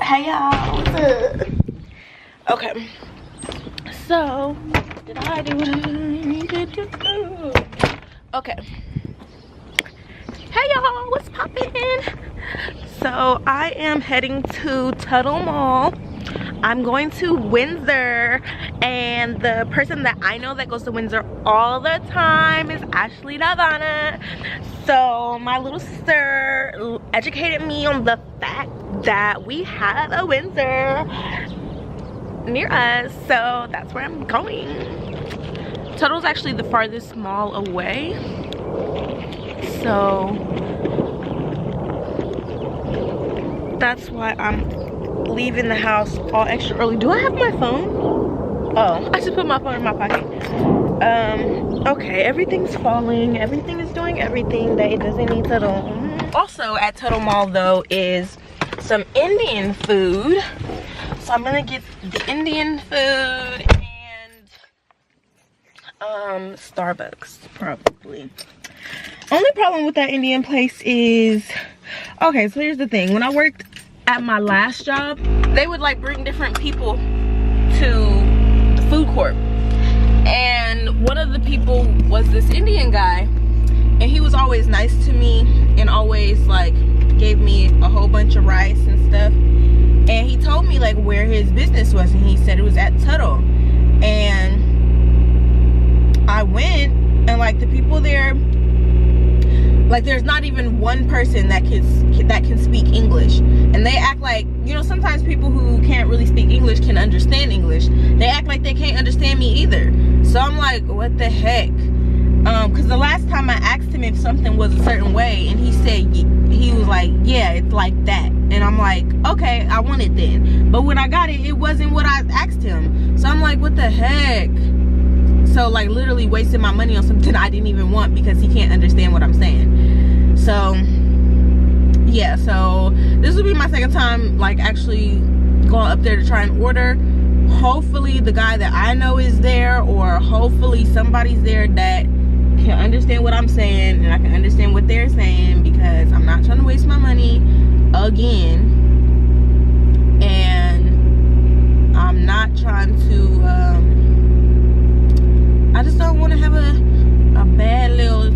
Hey y'all, what's up? Okay, so did I do what I needed to do? Okay. Hey y'all, what's poppin'? So I am heading to Tuttle Mall. I'm going to Windsor, and the person that I know that goes to Windsor all the time is Ashley Navana. So my little sister educated me on the fact that we have a Windsor near us, so that's where I'm going. Tuttle's actually the farthest mall away, so that's why I'm leaving the house all extra early. Do I have my phone? Oh, I just put my phone in my pocket. Okay, everything's falling. Everything is doing everything that it doesn't need to do. Also at Tuttle Mall though is some Indian food. So I'm gonna get the Indian food and Starbucks probably. Only problem with that Indian place is, okay, so here's the thing. When I worked at my last job, they would like bring different people to the food court, and one of the people was this Indian guy, and he was always nice to me and always like gave me a whole bunch of rice and stuff, and he told me like where his business was, and he said it was at Tuttle. And I went, and like the people there, like there's not even one person that can speak English, and they act like, you know, sometimes people who can't really speak English can understand English. They act like they can't understand me either. So I'm like, what the heck? Because the last time I asked him if something was a certain way, and he said, he was like, yeah, it's like that. And I'm like, okay, I want it then. But when I got it, it wasn't what I asked him. So I'm like, what the heck? So like literally wasting my money on something I didn't even want because he can't understand what I'm saying. So yeah, so this will be my second time like actually going up there to try and order. Hopefully the guy that I know is there, or hopefully somebody's there that can understand what I'm saying and I can understand what they're saying, because I'm not trying to waste my money again, and I'm not trying to I just don't want to have a bad little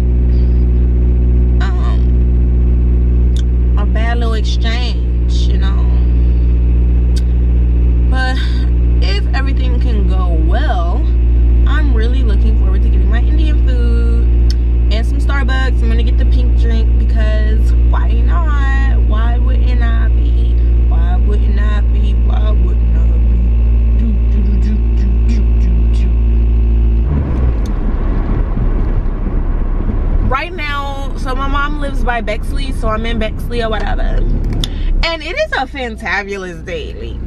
exchange, you know. But if everything can go well, I'm really looking forward to getting my Indian food and some Starbucks. I'm gonna get the pink drink because why not? Why wouldn't I be? Why wouldn't I be? Why wouldn't I be? Right now, so my mom lives by Bexley, so I'm in Bexley or whatever, and it is a fantabulous day. Like,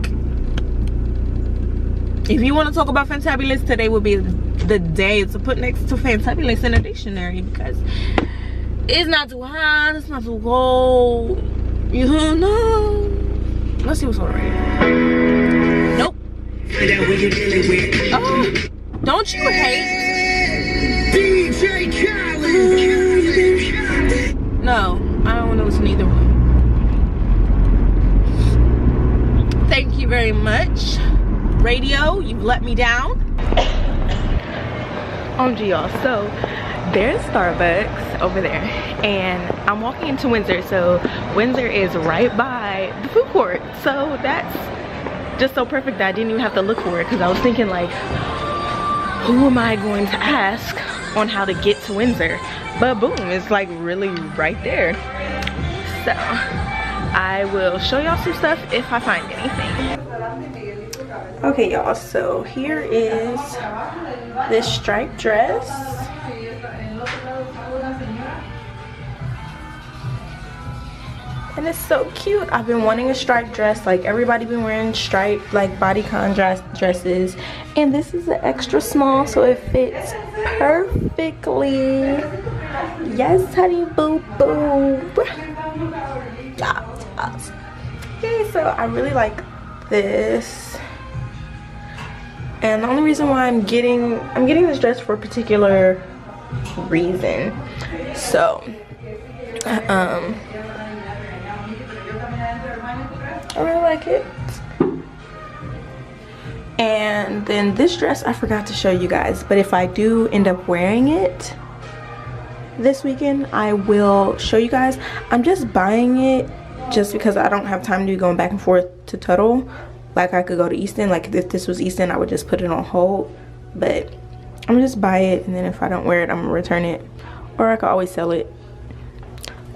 if you want to talk about fantabulous, today would be the day to put next to fantabulous in a dictionary, because it's not too hot, it's not too cold, you know. Let's see what's on right here. Nope. Oh, don't you hate DJ Khaled? No, I don't want to listen to either one. Thank you very much, radio, you've let me down. OMG y'all, so there's Starbucks over there, and I'm walking into Windsor, so Windsor is right by the food court, so that's just so perfect that I didn't even have to look for it, because I was thinking like, who am I going to ask on how to get to Windsor? But boom, it's like really right there. So I will show y'all some stuff if I find anything. Okay y'all, so here is this striped dress. And it's so cute. I've been wanting a striped dress. Like everybody been wearing striped like bodycon dresses, and this is an extra small, so it fits perfectly. Yes honey boo boo. Okay, so I really like this, and the only reason why I'm getting this dress for a particular reason. So I really like it. And then this dress I forgot to show you guys, but if I do end up wearing it this weekend, I will show you guys. I'm just buying it just because I don't have time to be going back and forth to Tuttle. Like, I could go to Easton. Like, if this was Easton, I would just put it on hold. But I'm just buy it, and then if I don't wear it, I'm gonna return it, or I could always sell it.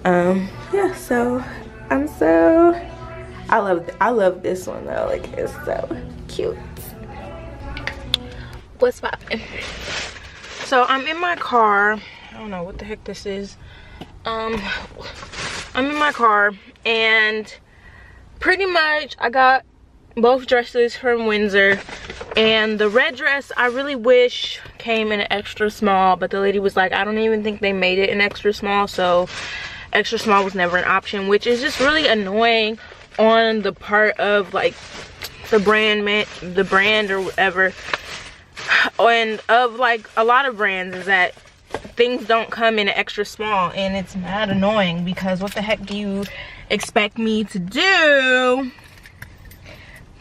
Yeah, so I love this one though. Like, it's so cute. What's poppin'? So I'm in my car. I don't know what the heck this is. I'm in my car, and pretty much I got both dresses from Windsor, and the red dress I really wish came in an extra small, but the lady was like, I don't even think they made it an extra small, so extra small was never an option, which is just really annoying on the part of like the brand or whatever, and of like a lot of brands, is that things don't come in an extra small, and it's mad annoying because what the heck do you expect me to do,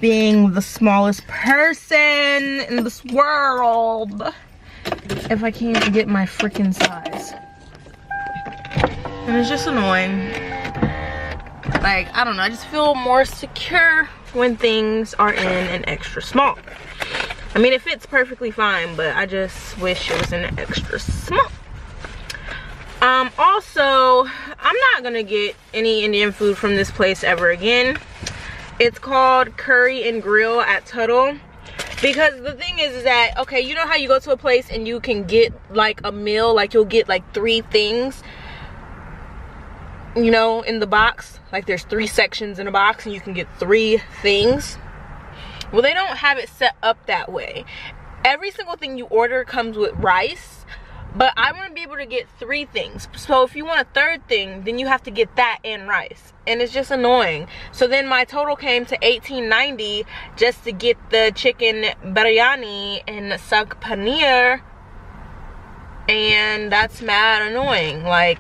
being the smallest person in this world, if I can't get my freaking size? And it's just annoying. Like, I don't know, I just feel more secure when things are in an extra small. I mean, it fits perfectly fine, but I just wish it was in an extra small. Also, I'm not gonna get any Indian food from this place ever again. It's called Curry and Grill at Tuttle. Because the thing is that, okay, you know how you go to a place and you can get like a meal, like you'll get like 3 things, you know, in the box. Like there's 3 sections in a box and you can get 3 things. Well, they don't have it set up that way. Every single thing you order comes with rice, but I want to be able to get 3 things. So if you want a 3rd thing, then you have to get that and rice, and it's just annoying. So then my total came to $18.90 just to get the chicken biryani and saag paneer, and that's mad annoying. Like,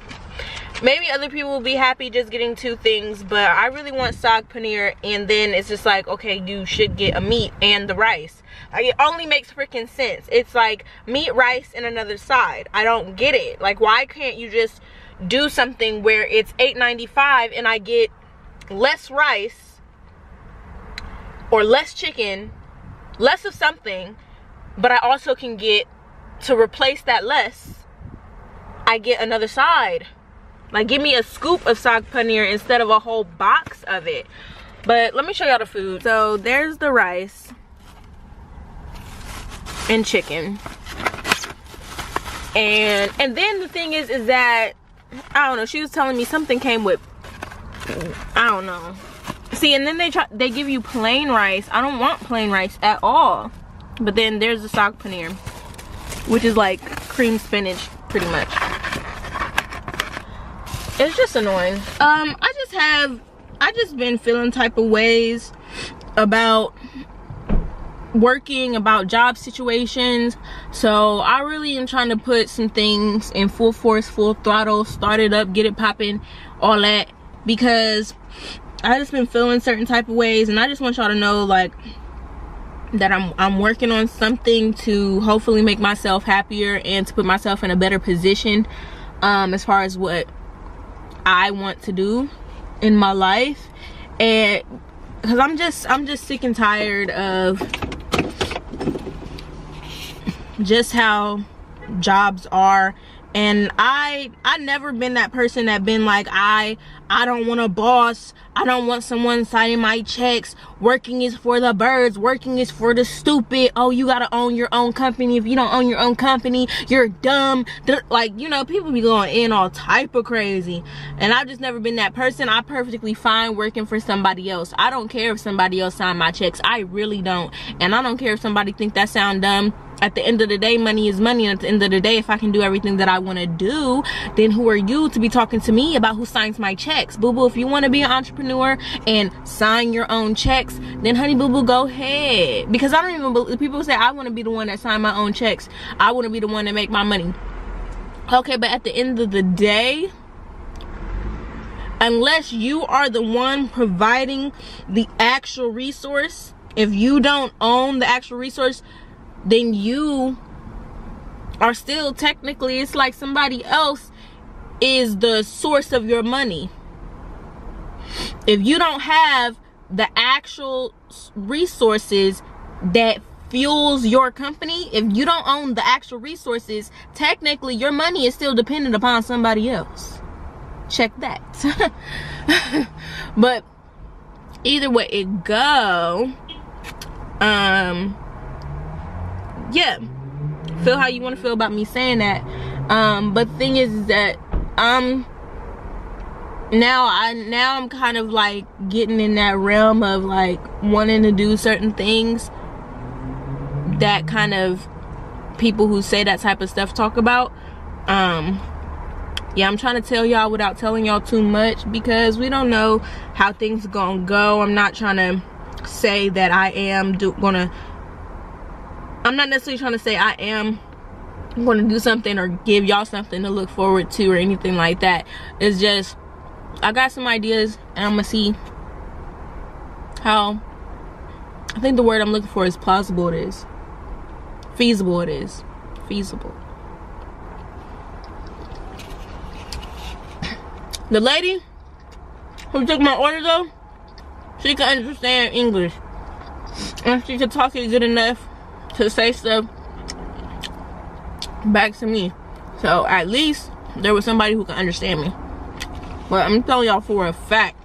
maybe other people will be happy just getting 2 things, but I really want saag paneer, and then it's just like, okay, you should get a meat and the rice. Like, it only makes freaking sense. It's like meat, rice, and another side. I don't get it. Like, why can't you just do something where it's $8.95 and I get less rice or less chicken, less of something, but I also can get, to replace that less, I get another side. Like, give me a scoop of saag paneer instead of a whole box of it. But let me show y'all the food. So there's the rice and chicken, and then the thing is that, I don't know, she was telling me something came with, I don't know. See, and then they give you plain rice. I don't want plain rice at all. But then there's the saag paneer, which is like cream spinach pretty much. It's just annoying. I just been feeling type of ways about working, about job situations. So I really am trying to put some things in full force, full throttle, start it up, get it popping, all that, because I just been feeling certain type of ways, and I just want y'all to know, like, that I'm working on something to hopefully make myself happier and to put myself in a better position as far as what I want to do in my life. And because I'm just sick and tired of just how jobs are. And I never been that person that been like, I don't want a boss, I don't want someone signing my checks, working is for the birds, working is for the stupid, oh, you gotta own your own company, if you don't own your own company, you're dumb. Like, you know, people be going in all type of crazy, and I've just never been that person. I'm perfectly fine working for somebody else. I don't care if somebody else sign my checks, I really don't. And I don't care if somebody think that sound dumb. At the end of the day, money is money, and at the end of the day, if I can do everything that I want to do, then who are you to be talking to me about who signs my checks? Boo boo, if you want to be an entrepreneur and sign your own checks, then honey boo boo, go ahead. Because I don't even believe, people say I want to be the one that sign my own checks, I want to be the one that make my money. Okay, but at the end of the day, unless you are the one providing the actual resource, if you don't own the actual resource, then you are still technically, it's like somebody else is the source of your money. If you don't have the actual resources that fuels your company, if you don't own the actual resources, technically your money is still dependent upon somebody else. Check that. But either way it go, yeah, feel how you want to feel about me saying that. But the thing is that now I'm kind of like getting in that realm of like wanting to do certain things that kind of people who say that type of stuff talk about. Yeah, I'm trying to tell y'all without telling y'all too much, because we don't know how things gonna go. I'm not trying to say that I'm not necessarily trying to say I am gonna do something or give y'all something to look forward to or anything like that. It's just, I got some ideas and I'm gonna see how, I think the word I'm looking for is plausible it is. Feasible it is. Feasible. The lady who took my order though, she could understand English. And she could talk it good enough to say stuff back to me. So at least there was somebody who could understand me. But I'm telling y'all for a fact,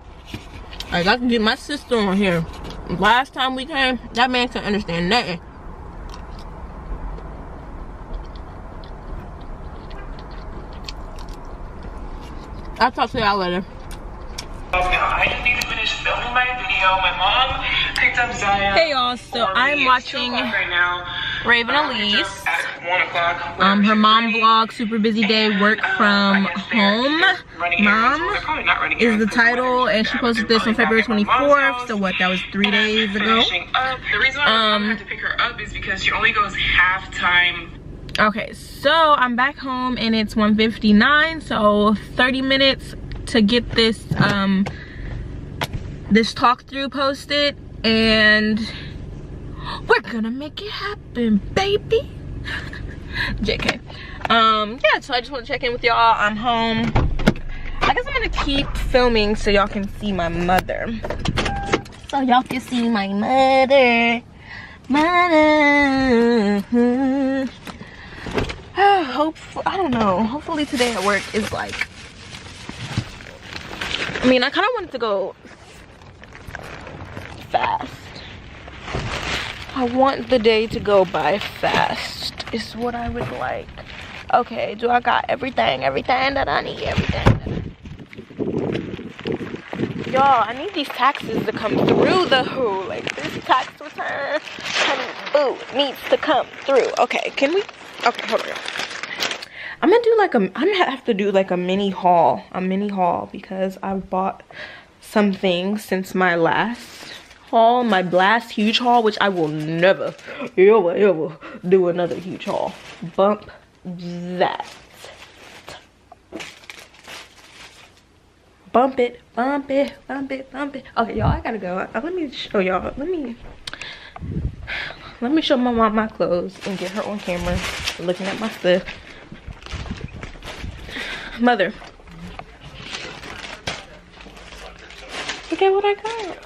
like I can get my sister on here. Last time we came, that man couldn't understand nothing. I'll talk to y'all later. I just need to finish filming my video. My mom picked up Zaya. Hey y'all, so I'm watching right now. Raven Elise. At 1 o'clock. Her mom vlog, super busy day, work from home. Mom is the title, and she posted this on February 24th. So what? That was 3 days ago. The reason why I had to pick her up is because she only goes half time. Okay, so I'm back home and it's 1:59, so 30 minutes to get this this talk through posted, and we're gonna make it happen, baby. JK. Yeah, so I just want to check in with y'all. I'm home. I guess I'm gonna keep filming so y'all can see my mother. So y'all can see my mother. I don't know, hopefully today at work is like, I mean, I kind of wanted to go fast. I want the day to go by fast is what I would like. Okay, do I got everything that I need, y'all, I need these taxes to come through though. Like this tax return, honey, needs to come through. Okay, can we? Okay, hold on. I'm gonna have to do like a mini haul, because I've bought some things since my last haul, my last huge haul, which I will never, ever do another huge haul. Bump that. Bump it, bump it, bump it, bump it. Okay, y'all, I gotta go. Let me show y'all. Let me show my mom my clothes and get her on camera looking at my stuff. Mother, look at what I got.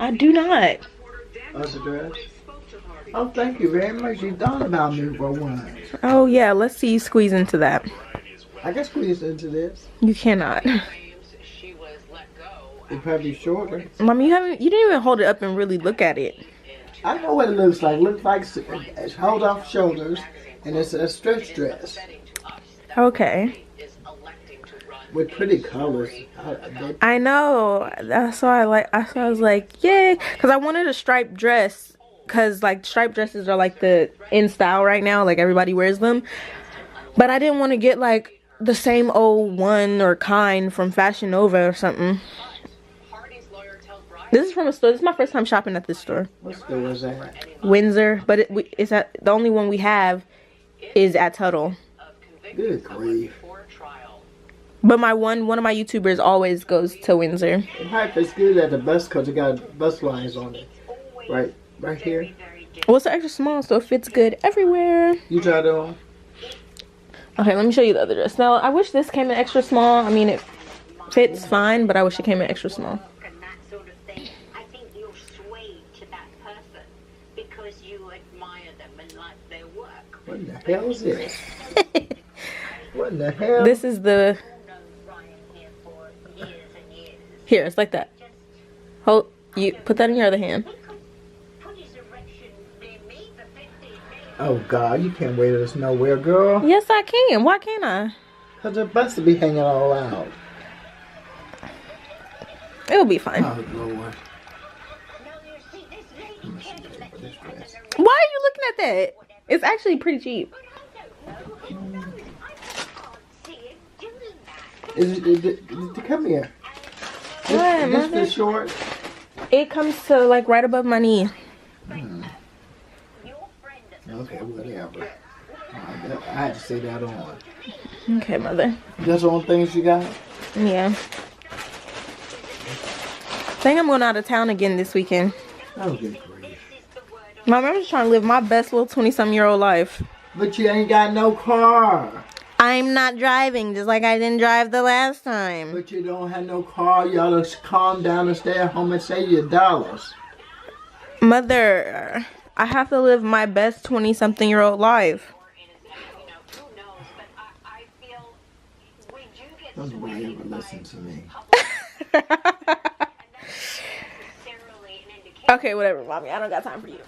I do not. That's a dress. Oh, thank you very much. You thought about me for once. Oh yeah, let's see you squeeze into that. I can squeeze into this. You cannot. It's probably shorter. Mom, you didn't even hold it up and really look at it. I know what it looks like. It looks like it's hold off shoulders, and it's a stretch dress. Okay. With pretty colors. I know. That's why I was like, yay, because I wanted a striped dress, because like striped dresses are like the in style right now, like everybody wears them. But I didn't want to get like the same old one or kind from Fashion Nova or something. This is from a store. This is my first time shopping at this store. What store was that? Windsor, but it's at the only one we have is at Tuttle. Good grief. But one of my YouTubers always goes to Windsor. It might taste good at the bus because it got bus lines on it. Right here. Well, it's extra small, so it fits good everywhere. You tried it on? Okay, let me show you the other dress. Now, I wish this came in extra small. I mean, it fits fine, but I wish it came in extra small. I think you're swayed to that person because you admire them and like their work. What in the hell is this? What in the hell? This is the... Here, it's like that. Hold, you put that in your other hand. Oh God, you can't wear this nowhere, girl. Yes, I can. Why can't I? Cause the bus will be hanging all out. It'll be fine. Oh Lord. Why are you looking at that? It's actually pretty cheap. Come here. What, This the short. It comes to like right above my knee. Okay, whatever. I had to say that on. Okay, mother. That's the only things you got? Yeah. I think I'm going out of town again this weekend. Oh, good grief. My mom's trying to live my best little 20-some-year-old life. But you ain't got no car. I'm not driving, just like I didn't drive the last time. But you don't have no car. You ought to calm down and stay at home and save your dollars. Mother, I have to live my best 20-something-year-old life. Don't nobody ever listen to me. Okay, whatever, mommy. I don't got time for you.